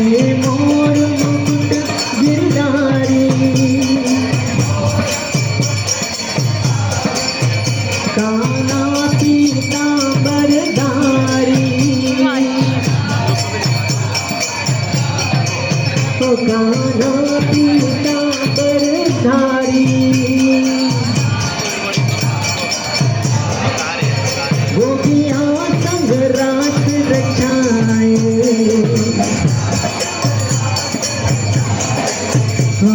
मोर मुकुट गिरधारी काना पीतांबरधारी ओ काना पीतांबरधारी गोपियाँ संग रास रचाए हो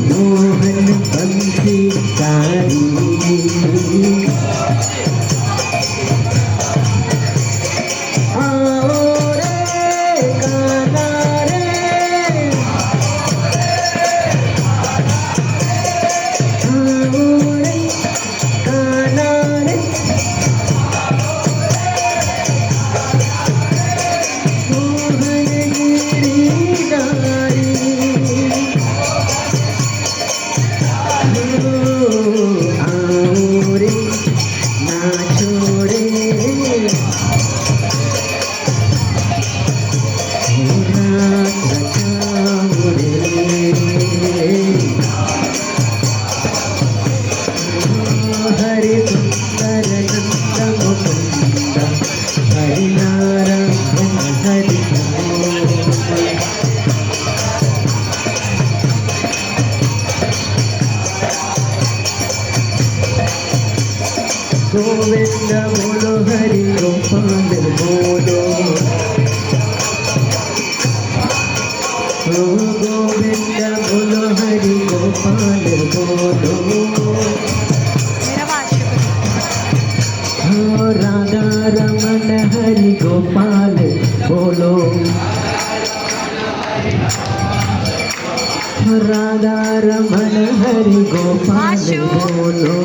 मोहन बंसीकारी आओ रे काना रे आओ रे काना रे मोहन गिरिधारी आओ रे नाचो रे रात रचाओ रे हरे सुंदर नंद मुकुंद हरि नारायण हरि गोविंद बोलो हरि गोपाल बोलो ओ गोविंद बोलो हरि गोपाल बोलो ओ राधा रमन हरि गोपाल बोलो राधा रमन हरि गोपाल बोलो